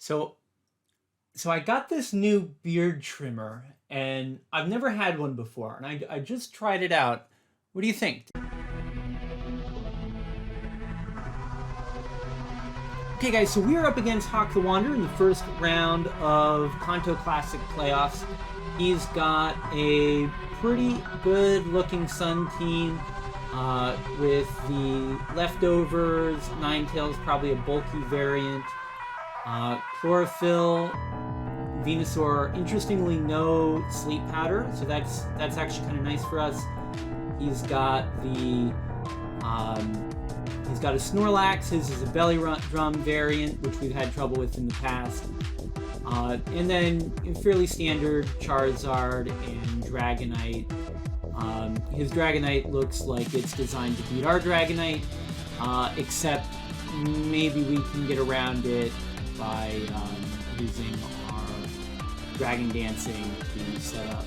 So, so I got this new beard trimmer, and I've never had one before, and I just tried it out. What do you think? Okay, guys, so we're up against Hawk the Wanderer in the first round of Kanto Classic playoffs. He's got a pretty good-looking Sun team with the leftovers, Ninetales, probably a bulky variant. Chlorophyll, Venusaur, interestingly no sleep powder, so that's actually kind of nice for us. He's got the he's got a Snorlax. His is a belly drum variant, which we've had trouble with in the past. And then fairly standard Charizard and Dragonite. His Dragonite looks like it's designed to beat our Dragonite, except maybe we can get around it by using our Dragon Dancing to set up.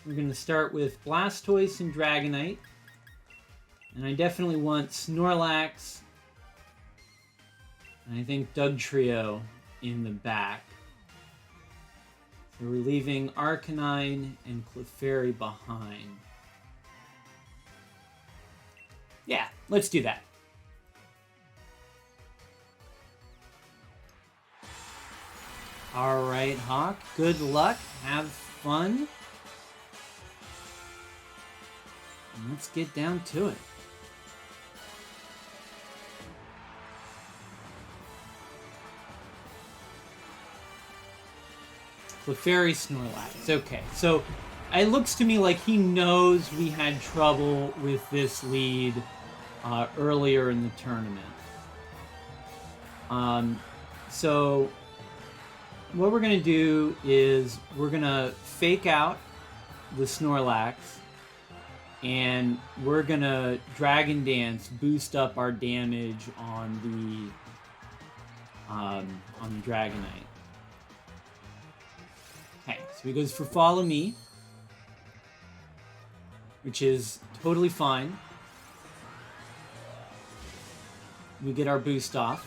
We're going to start with Blastoise and Dragonite. And I definitely want Snorlax. And I think Dugtrio in the back. So we're leaving Arcanine and Clefairy behind. Yeah, let's do that. Alright, Hawk. Good luck. Have fun. And let's get down to it. Clefairy, Snorlax. Okay, so it looks to me like he knows we had trouble with this lead earlier in the tournament. So what we're going to do is we're going to fake out the Snorlax, and we're going to Dragon Dance, boost up our damage on the Dragonite. Okay, so he goes for Follow Me, which is totally fine. We get our boost off.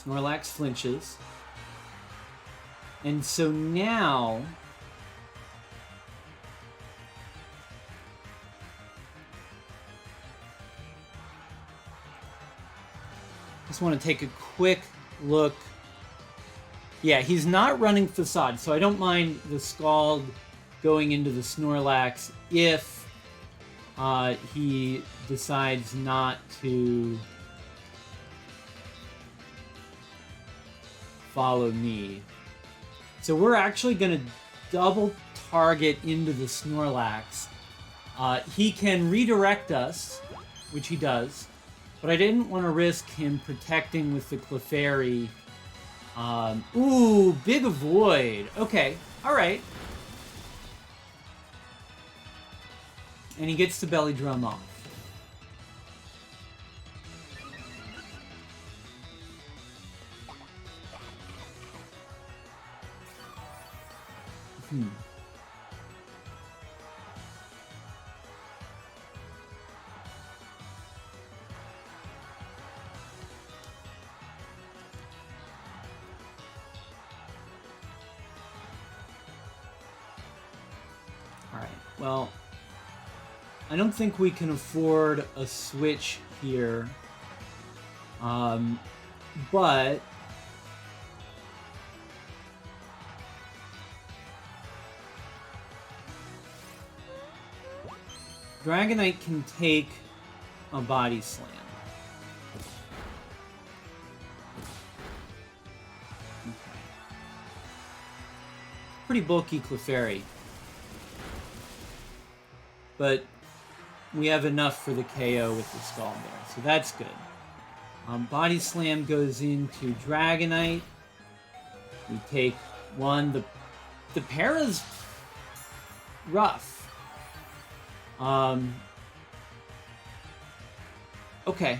Snorlax flinches. And so now just want to take a quick look. Yeah, he's not running Facade, so I don't mind the Scald going into the Snorlax if he decides not to follow me. So we're actually going to double target into the Snorlax. He can redirect us, which he does, but I didn't want to risk him protecting with the Clefairy. Ooh, big avoid. Okay, alright. And he gets the belly drum off. Alright, well, I don't think we can afford a switch here. But Dragonite can take a Body Slam. Okay. Pretty bulky Clefairy. But we have enough for the KO with the Scald there, so that's good. Body Slam goes into Dragonite. We take one. The Para's rough. Okay.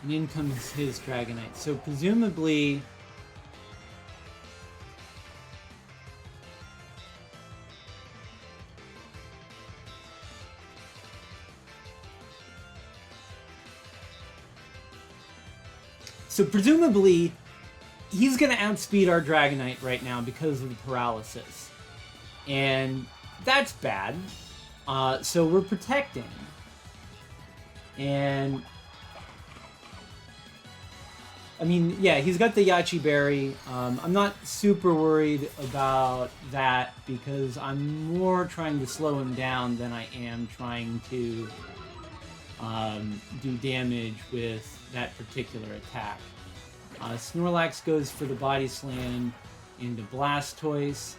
And in comes his Dragonite. So presumably So presumably, he's going to outspeed our Dragonite right now because of the paralysis. And that's bad. So we're protecting. And... I mean, yeah, he's got the Yachi Berry. I'm not super worried about that because I'm more trying to slow him down than I am trying to do damage with that particular attack. Snorlax goes for the Body Slam into Blastoise.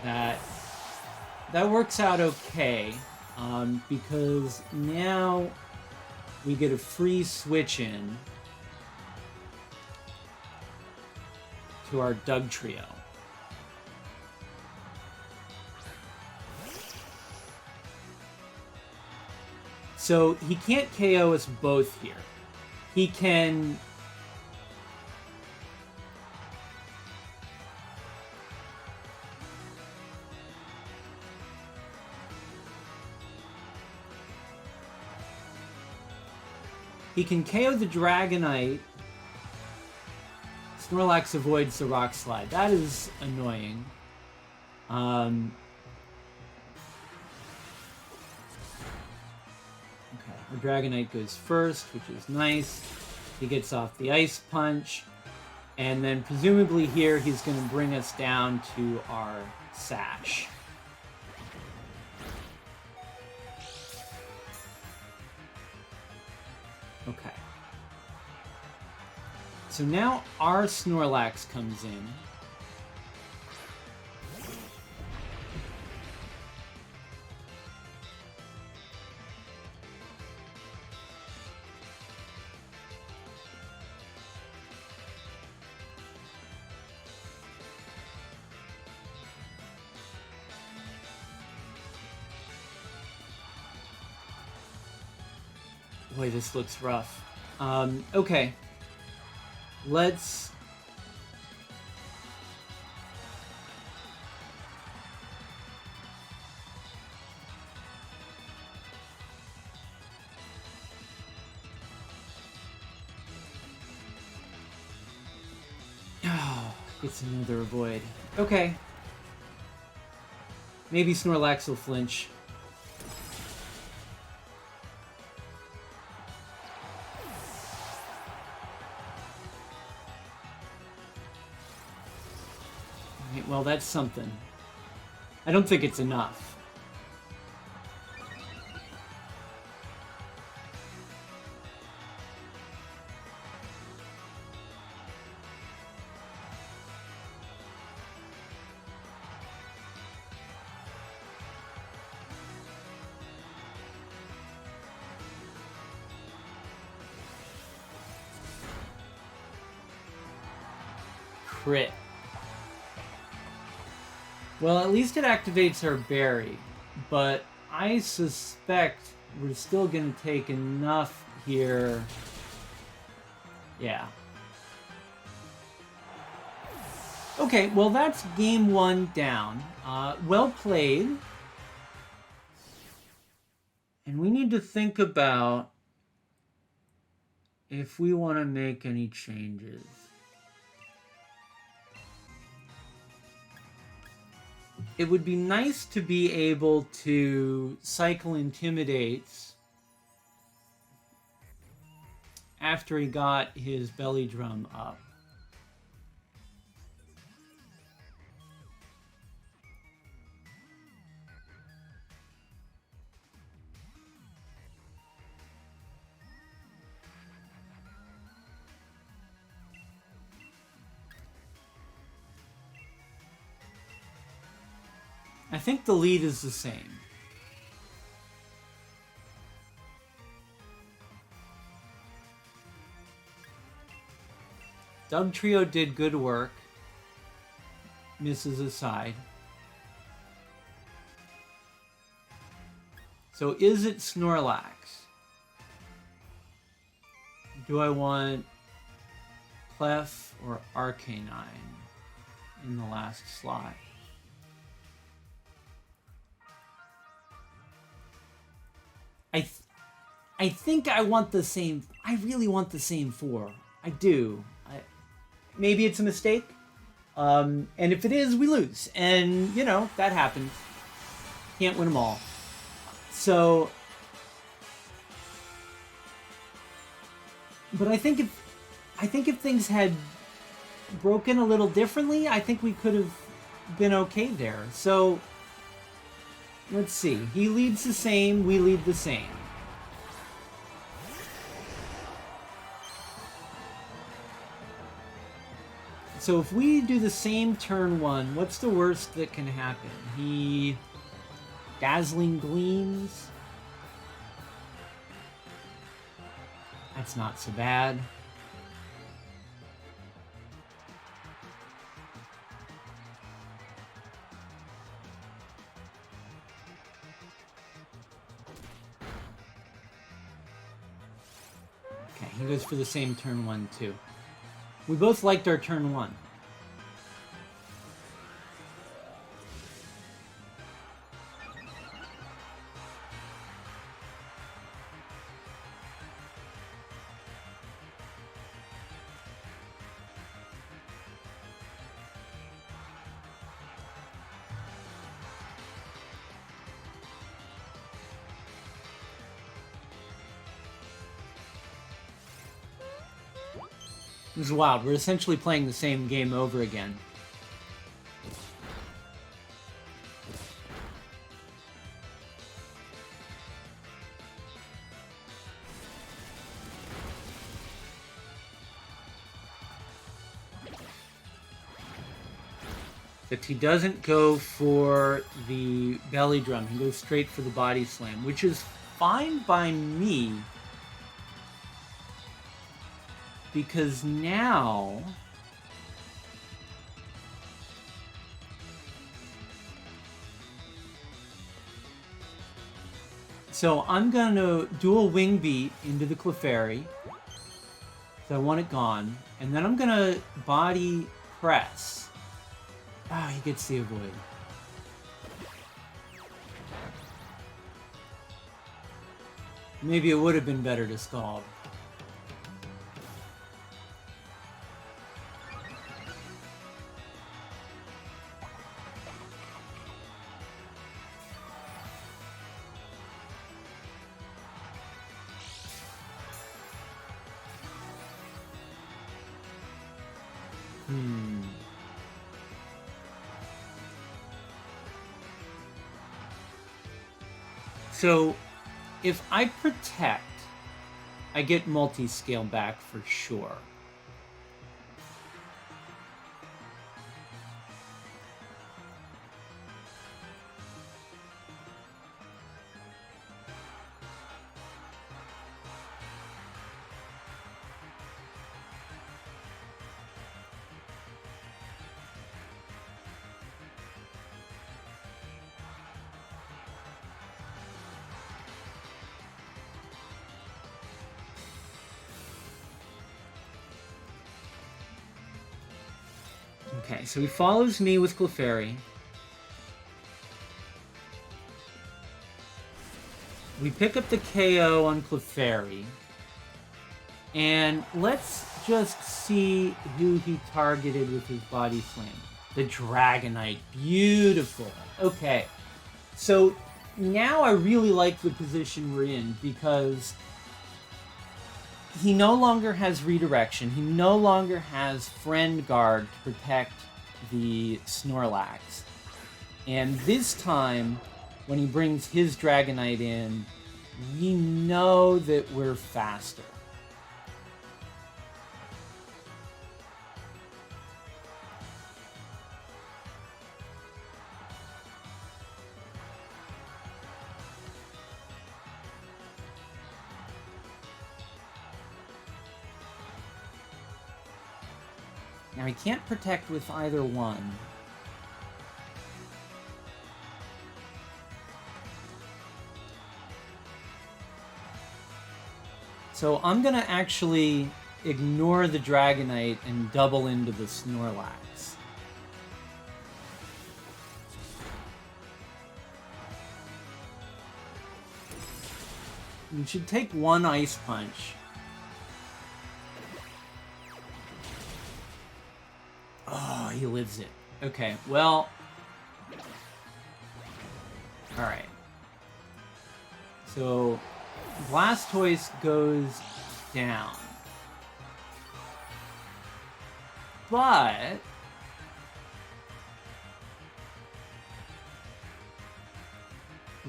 That works out okay because now we get a free switch in to our Dugtrio. So he can't KO us both here. He can... He can KO the Dragonite. Snorlax avoids the Rock Slide. That is annoying. Okay, our Dragonite goes first, which is nice. He gets off the Ice Punch. And then presumably here he's going to bring us down to our Sash. Okay. So now our Snorlax comes in. Boy, this looks rough. Okay. Let's... Oh, it's another avoid. Okay. Maybe Snorlax will flinch. Well, that's something. I don't think it's enough. Crit. Well, at least it activates our berry, but I suspect we're still going to take enough here. Yeah. Okay, well that's game one down. Well played. And we need to think about if we want to make any changes. It would be nice to be able to cycle Intimidates after he got his belly drum up. I think the lead is the same. Dugtrio did good work. Misses aside. So is it Snorlax? Do I want Clef or Arcanine in the last slot? I think I want the same. I really want the same four. I do. Maybe it's a mistake. And if it is, we lose. And, you know, that happens. Can't win them all. So... But I think if things had broken a little differently, I think we could have been okay there. So, let's see. He leads the same, we lead the same. So if we do the same turn one, what's the worst that can happen? He... Dazzling Gleams? That's not so bad. Okay, he goes for the same turn one, too. We both liked our turn one. This is wild. We're essentially playing the same game over again. Except he doesn't go for the belly drum. He goes straight for the body slam, which is fine by me. Because now... So I'm going to do a wing beat into the Clefairy. So I want it gone. And then I'm going to body press. Ah, he gets the avoid. Maybe it would have been better to Scald. So, if I protect, I get multi-scale back for sure. Okay, so he follows me with Clefairy. We pick up the KO on Clefairy. And let's just see who he targeted with his body slam. The Dragonite. Beautiful. Okay, so now I really like the position we're in because he no longer has redirection. He no longer has Friend Guard to protect the Snorlax. And this time, when he brings his Dragonite in, we know that we're faster. Now, he can't protect with either one. So I'm going to actually ignore the Dragonite and double into the Snorlax. You should take one Ice Punch. he lives it. Okay, well... Alright. So, Blastoise goes down. But...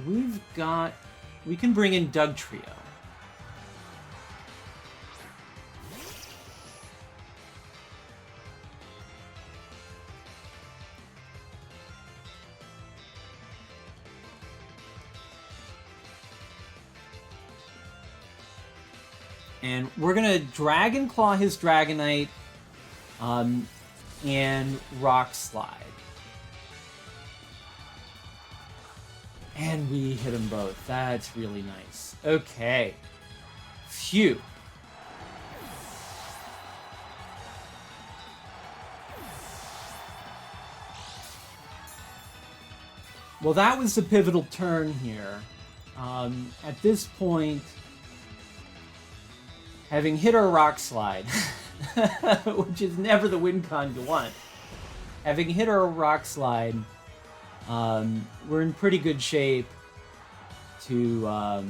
we've got... we can bring in Dugtrio. And we're gonna Dragon Claw his Dragonite, and Rock Slide. And we hit them both. That's really nice. Okay. Phew. Well, that was the pivotal turn here. At this point, having hit our Rock Slide, which is never the win con you want, having hit our Rock Slide, we're in pretty good shape to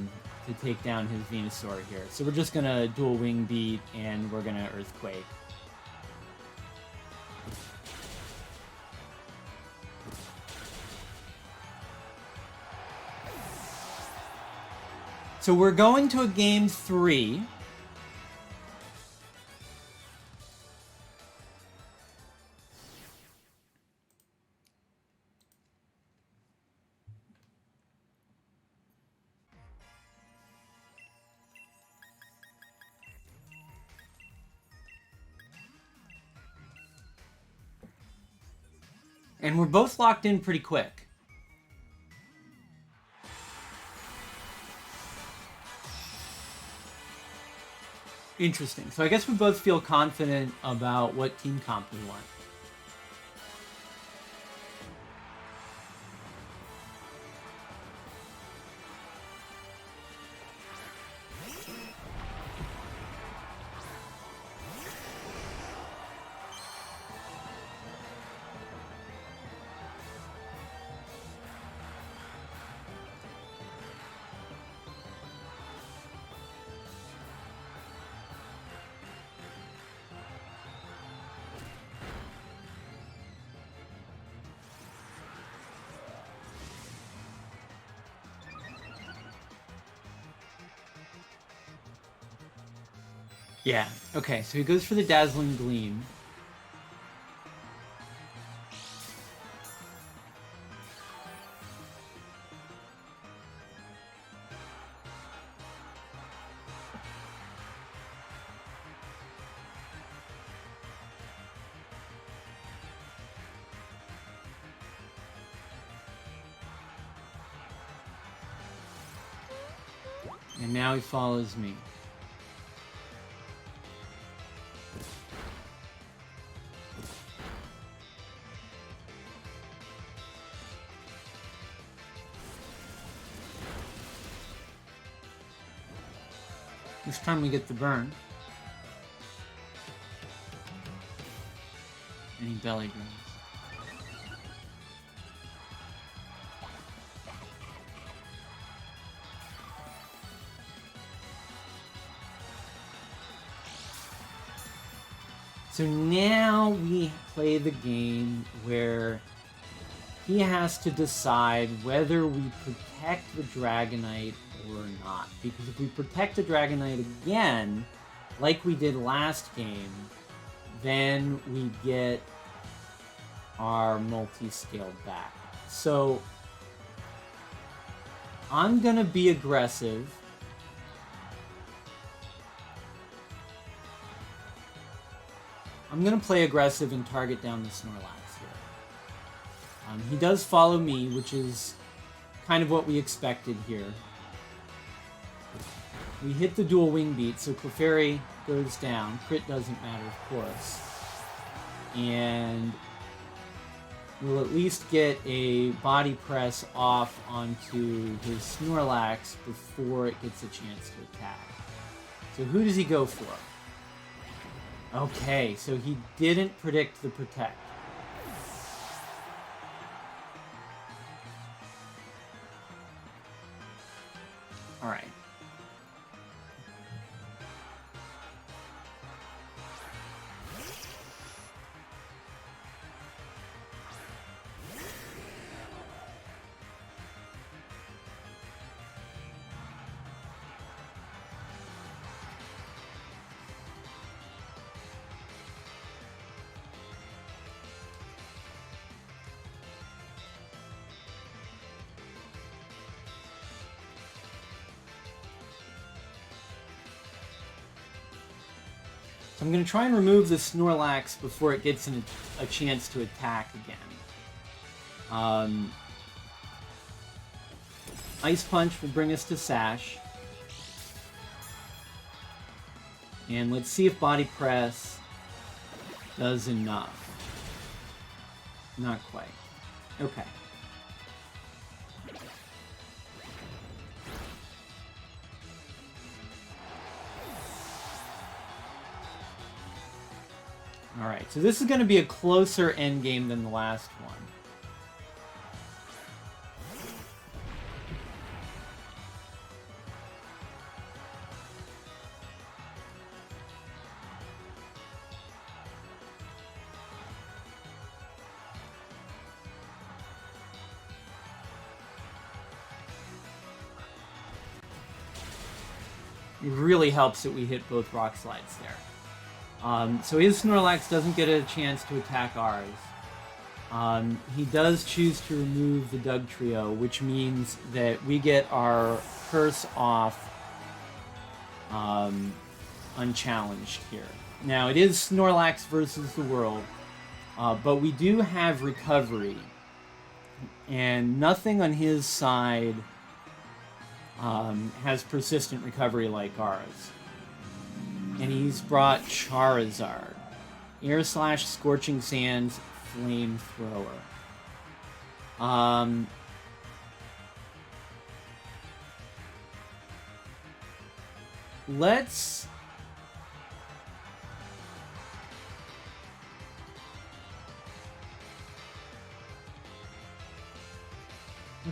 take down his Venusaur here. So we're just gonna dual Wing Beat and we're gonna Earthquake. So we're going to a game 3. And we're both locked in pretty quick. Interesting. So I guess we both feel confident about what team comp we want. Yeah, okay, so he goes for the Dazzling Gleam. And now he follows me. This time we get the burn. And he belly drains. So now we play the game where he has to decide whether we protect the Dragonite or not. Because if we protect the Dragonite again, like we did last game, then we get our multi-scaled back. So I'm gonna be aggressive. I'm gonna play aggressive and target down the Snorlax here. He does follow me, which is kind of what we expected here. We hit the dual Wing Beat, so Clefairy goes down. Crit doesn't matter, of course. And we'll at least get a body press off onto his Snorlax before it gets a chance to attack. So who does he go for? Okay, so he didn't predict the Protect. All right. So I'm going to try and remove the Snorlax before it gets a chance to attack again. Ice Punch will bring us to Sash. And let's see if Body Press does enough. Not quite. Okay. Alright, so this is going to be a closer endgame than the last one. It really helps that we hit both Rock Slides there. So his Snorlax doesn't get a chance to attack ours. He does choose to remove the Doug Trio, which means that we get our curse off unchallenged here. Now, it is Snorlax versus the world, but we do have recovery, and nothing on his side has persistent recovery like ours. And he's brought Charizard. Air Slash, Scorching Sands, Flamethrower. Let's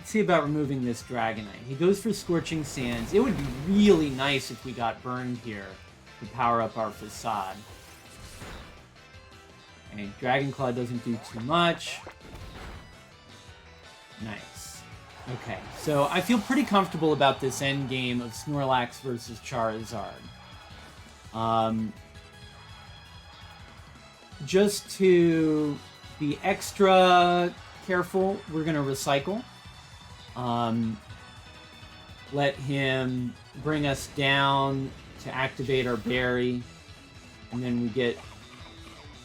see about removing this Dragonite. He goes for Scorching Sands. It would be really nice if we got burned here to power up our Facade. Okay, Dragon Claw doesn't do too much. Nice. Okay, so I feel pretty comfortable about this end game of Snorlax versus Charizard. Just to be extra careful, we're going to recycle. Let him bring us down to activate our berry, and then we get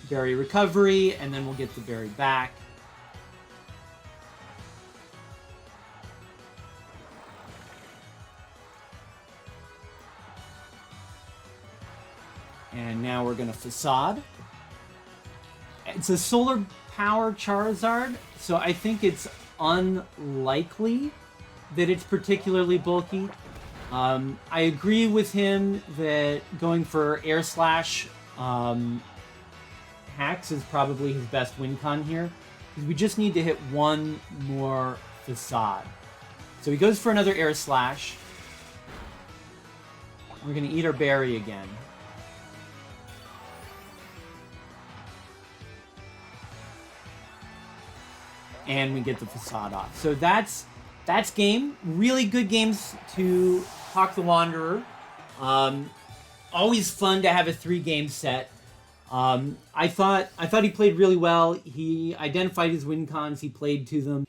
berry recovery, and then we'll get the berry back. And now we're going to Facade. It's a solar power Charizard, so I think it's unlikely that it's particularly bulky. I agree with him that going for Air Slash hacks is probably his best win con here. We just need to hit one more Facade. So he goes for another Air Slash. We're going to eat our berry again. And we get the Facade off. So that's game. Really good games to Hawk the Wanderer. Always fun to have a 3-game set. I thought he played really well. He identified his win cons. He played to them.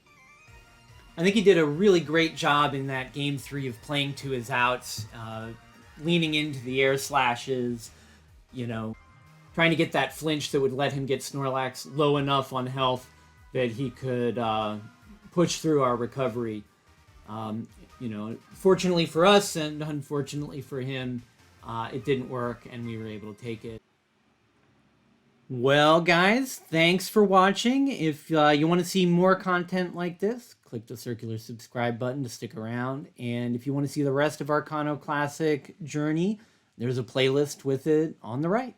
I think he did a really great job in that game 3 of playing to his outs, leaning into the Air Slashes, trying to get that flinch that would let him get Snorlax low enough on health that he could push through our recovery. Fortunately for us and unfortunately for him, it didn't work and we were able to take it. Well, guys, thanks for watching. If you want to see more content like this, click the circular subscribe button to stick around. And if you want to see the rest of our Kanto Classic journey, there's a playlist with it on the right.